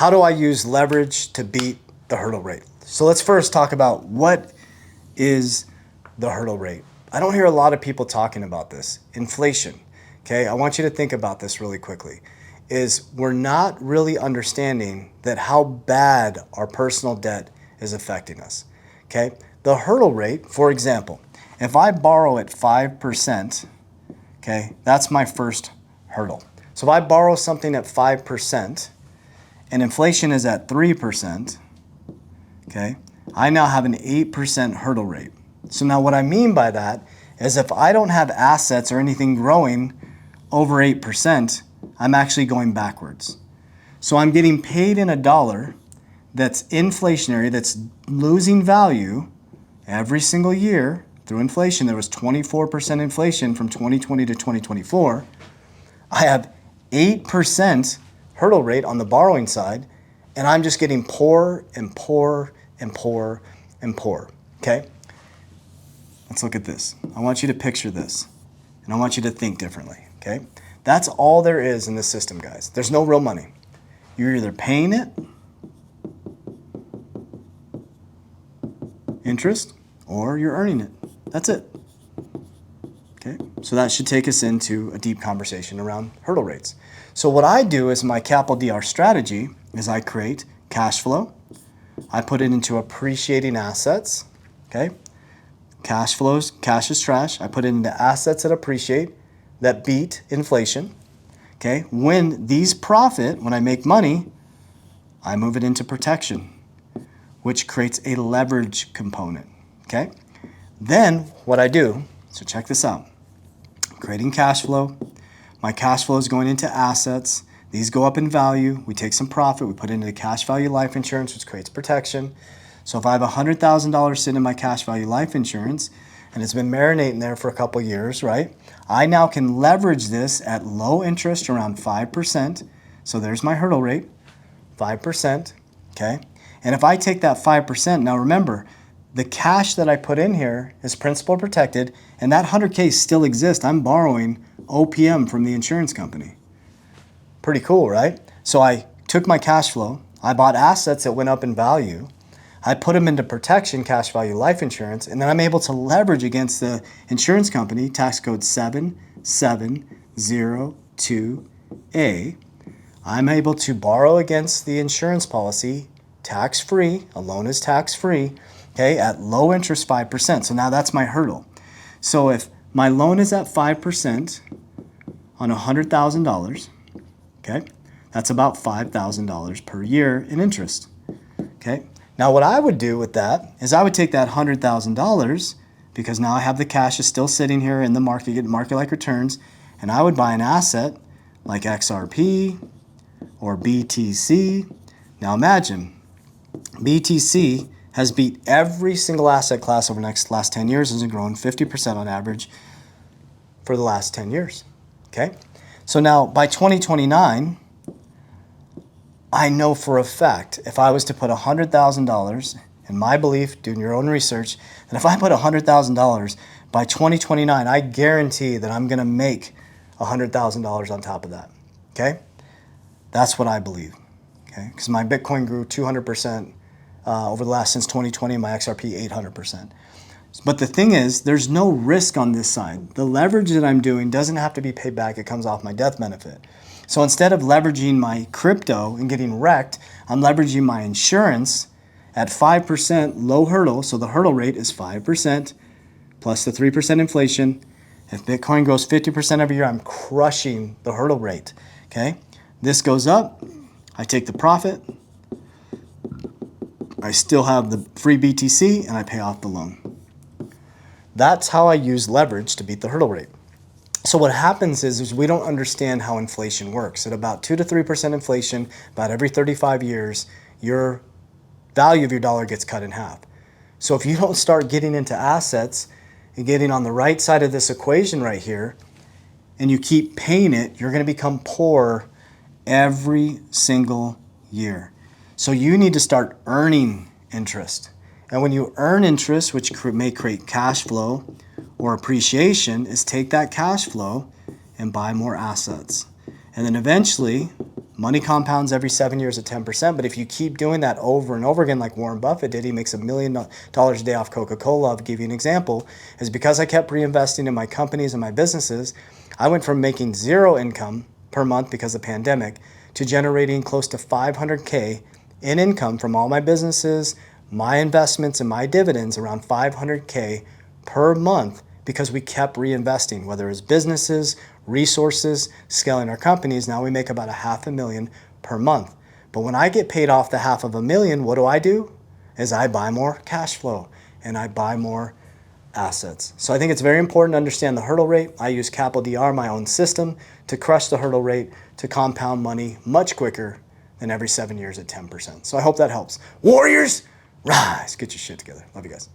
how do I use leverage to beat the hurdle rate? So let's first talk about what is the hurdle rate. I don't hear a lot of people talking about this. Inflation, okay? I want you to think about this really quickly. We're not really understanding that how bad our personal debt is affecting us, okay? The hurdle rate, for example, if I borrow at 5%, okay, that's my first hurdle. So if I borrow something at 5% and inflation is at 3%, okay, I now have an 8% hurdle rate. So now what I mean by that is if I don't have assets or anything growing over 8%, I'm actually going backwards. So I'm getting paid in a dollar that's inflationary, that's losing value every single year through inflation. There was 24% inflation from 2020 to 2024. I have 8% hurdle rate on the borrowing side, and I'm just getting poorer and poorer and poorer and poorer, okay? Let's look at this. I want you to picture this, and I want you to think differently, okay? That's all there is in this system, guys. There's no real money. You're either paying it, interest, or you're earning it. That's it. Okay, so that should take us into a deep conversation around hurdle rates. So what I do is my capital DR strategy is I create cash flow. I put it into appreciating assets. Okay, cash flows, cash is trash. I put it into assets that appreciate, that beat inflation. Okay, when these profit, when I make money, I move it into protection, which creates a leverage component. Okay, then what I do, so check this out. I'm creating cash flow. My cash flow is going into assets. These go up in value. We take some profit. We put it into cash value life insurance, which creates protection. So if I have $100,000 sitting in my cash value life insurance, and it's been marinating there for a couple years, right? I now can leverage this at low interest around 5%. So there's my hurdle rate, 5%, okay? And if I take that 5%, now remember, the cash that I put in here is principal protected, and that 100K still exists. I'm borrowing OPM from the insurance company. Pretty cool, right? So I took my cash flow, I bought assets that went up in value, I put them into protection, cash value life insurance, and then I'm able to leverage against the insurance company, tax code 7702A. I'm able to borrow against the insurance policy, tax-free, a loan is tax-free, okay, at low interest 5%. So now that's my hurdle. So if my loan is at 5% on $100,000, okay, that's about $5,000 per year in interest, okay? Now what I would do with that is I would take that $100,000, because now I have the cash is still sitting here in the market, getting market-like returns, and I would buy an asset like Xrp or BTC. Now imagine, BTC has beat every single asset class over the last 10 years, has grown 50% on average for the last 10 years, okay? So now by 2029, I know for a fact, if I was to put $100,000, in my belief, doing your own research, that if I put $100,000 by 2029, I guarantee that I'm gonna make $100,000 on top of that, okay? That's what I believe, okay? Because my Bitcoin grew 200% over the last, since 2020, my XRP 800%. But the thing is, there's no risk on this side. The leverage that I'm doing doesn't have to be paid back. It comes off my death benefit. So instead of leveraging my crypto and getting wrecked, I'm leveraging my insurance at 5% low hurdle. So the hurdle rate is 5% plus the 3% inflation. If Bitcoin goes 50% every year, I'm crushing the hurdle rate, okay? This goes up, I take the profit, I still have the free BTC, and I pay off the loan. That's how I use leverage to beat the hurdle rate. So what happens is we don't understand how inflation works. At about 2 to 3% inflation, about every 35 years, your value of your dollar gets cut in half. So if you don't start getting into assets and getting on the right side of this equation right here, and you keep paying it, you're going to become poor every single year. So you need to start earning interest. And when you earn interest, which may create cash flow or appreciation, is take that cash flow and buy more assets. And then eventually, Money compounds every 7 years at 10%, but if you keep doing that over and over again, like Warren Buffett did, he makes $1 million a day off Coca-Cola. I'll give you an example, is because I kept reinvesting in my companies and my businesses, I went from making 0 income per month because of the pandemic to generating close to $500K in income from all my businesses, my investments, and my dividends, around $500K per month, because we kept reinvesting, whether it's businesses, resources, scaling our companies. Now we make about $500,000 per month. But when I get paid off the $500,000, what do? Is I buy more cash flow and I buy more assets. So I think it's very important to understand the hurdle rate. I use Capital DR, my own system, to crush the hurdle rate to compound money much quicker than every 7 years at 10%. So I hope that helps. Warriors, rise. Get your shit together. Love you guys.